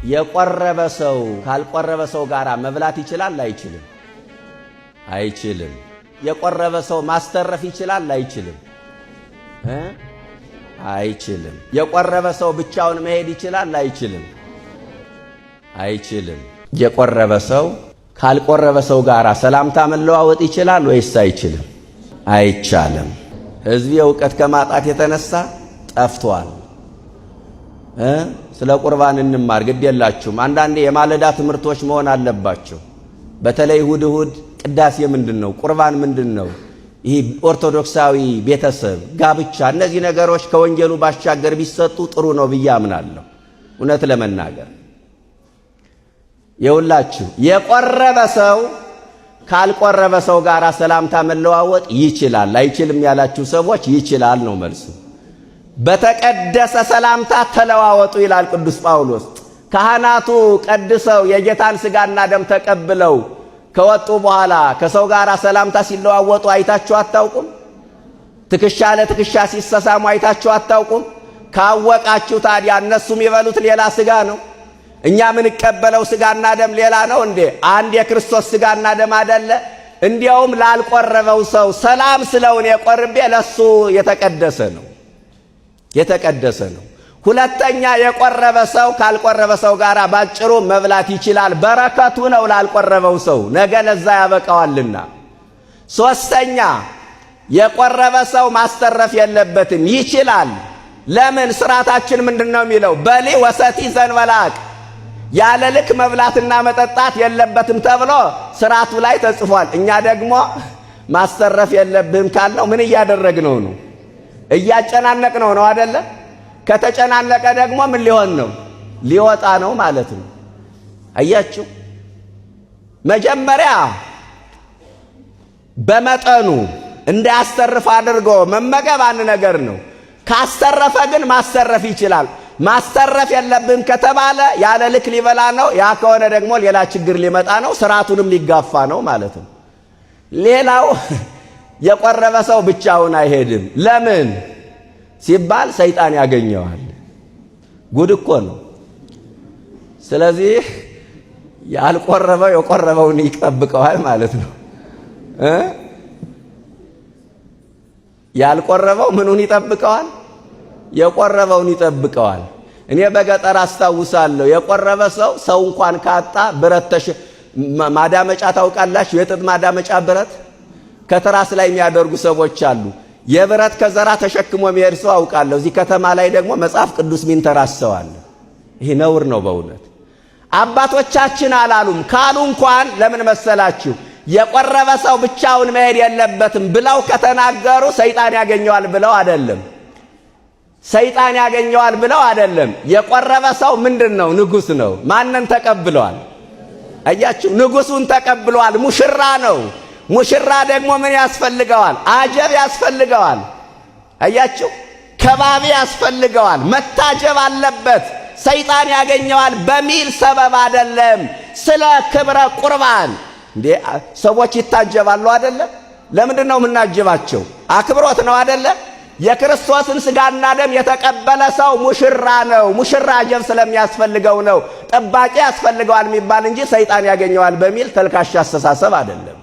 የቆረበ ሰው ካልቆረበ ሰው ጋር መብላት ይችላል አይችልም? አይችልም። የቆረበ ሰው ማስተረፍ ይችላል አይችልም? አይችልም። የቆረበ ሰው ብቻውን መሄድ ይችላል አይችልም? አይችልም። የቆረበ ሰው ካልቆረበ ሰው ጋር ሰላምታ መለዋወጥ ይችላል ወይስ አይችልም? አይቻልም። ሕዝብ ዕውቀት ከማጣት የተነሳ ጠፍቷል። ስለ ቁርባን እንማር ግድ የላችሁም። አንዳንዴ የማለዳ ትምህርቶች መሆን አለባቸው። በተለይ እሁድ እሁድ ቅዳሴ ምንድነው? ቁርባን ምንድነው? ይህ ኦርቶዶክሳዊ ቤተሰብ ጋብቻ፣ እነዚህ ነገሮች ከወንጌሉ ባሻገር ቢሰጡ ጥሩ ነው ብዬ አምናለሁ። እውነት ለመናገር የሁላችሁ የቆረበ ሰው ካልቆረበ ሰው ጋር ሰላምታ መለዋወጥ ይችላል። አይችልም ያላችሁ ሰዎች ይችላል ነው መልሱ። በተቀደሰ ሰላምታ ተለዋወጡ ይላል ቅዱስ ጳውሎስ። ካህናቱ ቀድሰው የጌታን ሥጋና ደም ተቀብለው ከወጡ በኋላ ከሰው ጋር ሰላምታ ሲለዋወጡ አይታችሁ አታውቁም? ትከሻ ለትከሻ ሲሰሳሙ አይታችሁ አታውቁም? ካወቃችሁ ታዲያ እነሱም የበሉት ሌላ ሥጋ ነው፣ እኛ የምንቀበለው ሥጋና ደም ሌላ ነው እንዴ? አንድ የክርስቶስ ሥጋና ደም አይደለ? እንዲያውም ላልቆረበው ሰው ሰላም ስለውን የቆርቤ ለሱ የተቀደሰ ነው፣ የተቀደሰ ነው። ሁለተኛ የቆረበ ሰው ካልቆረበ ሰው ጋር ባጭሩ መብላት ይችላል። በረከቱ ነው ላልቆረበው ሰው፣ ነገ ለዛ ያበቃዋልና። ሶስተኛ የቆረበ ሰው ማስተረፍ የለበትም፣ ይችላል። ለምን? ስርዓታችን ምንድነው የሚለው? በሊ ወሰቲ ዘንበላቅ፣ ያለ ልክ መብላትና መጠጣት የለበትም ተብሎ ስርዓቱ ላይ ተጽፏል። እኛ ደግሞ ማስተረፍ የለብህም ካልነው ምን እያደረግነው ነው? እያጨናነቅነው ነው አይደለ? ከተጨናነቀ ደግሞ ምን ሊሆን ነው? ሊወጣ ነው ማለት ነው። አያችሁ፣ መጀመሪያ በመጠኑ እንዳያስተርፍ አድርጎ መመገብ አንድ ነገር ነው። ካስተረፈ ግን ማስተረፍ ይችላል። ማስተረፍ የለብህም ከተባለ ያለ ልክ ሊበላ ነው። ያ ከሆነ ደግሞ ሌላ ችግር ሊመጣ ነው፣ ስርዓቱንም ሊጋፋ ነው ማለት ነው። ሌላው የቆረበ ሰው ብቻውን አይሄድም። ለምን ሲባል ሰይጣን ያገኘዋል። ጉድ እኮ ነው። ስለዚህ ያልቆረበው የቆረበውን ይጠብቀዋል ማለት ነው። ያልቆረበው ምኑን ይጠብቀዋል? የቆረበውን ይጠብቀዋል። እኔ በገጠር አስታውሳለሁ፣ የቆረበ ሰው እንኳን ካጣ ብረት ማዳመጫ ታውቃላችሁ? የጥጥ ማዳመጫ ብረት ከትራስ ላይ የሚያደርጉ ሰዎች አሉ። የብረት ከዘራ ተሸክሞ የሚሄድ ሰው አውቃለሁ። እዚህ ከተማ ላይ ደግሞ መጽሐፍ ቅዱስ ሚንተራሰዋል። ይህ ነውር ነው በእውነት። አባቶቻችን አላሉም። ካሉ እንኳን ለምን መሰላችሁ? የቆረበ ሰው ብቻውን መሄድ የለበትም ብለው ከተናገሩ ሰይጣን ያገኘዋል ብለው አይደለም። ሰይጣን ያገኘዋል ብለው አይደለም። የቆረበ ሰው ምንድነው? ንጉሥ ነው። ማንን ተቀብለዋል? አያችሁ፣ ንጉሱን ተቀብለዋል። ሙሽራ ነው። ሙሽራ ደግሞ ምን ያስፈልገዋል? አጀብ ያስፈልገዋል። አያችሁ፣ ከባቢ ያስፈልገዋል። መታጀብ አለበት። ሰይጣን ያገኘዋል በሚል ሰበብ አይደለም። ስለ ክብረ ቁርባን እንዴ ሰዎች ይታጀባሉ አይደለ? ለምንድን ነው የምናጅባቸው? አክብሮት ነው አይደለ? የክርስቶስን ሥጋና ደም የተቀበለ ሰው ሙሽራ ነው። ሙሽራ አጀብ ስለሚያስፈልገው ነው። ጠባቂ ያስፈልገዋል የሚባል እንጂ ሰይጣን ያገኘዋል በሚል ተልካሻ አስተሳሰብ አይደለም።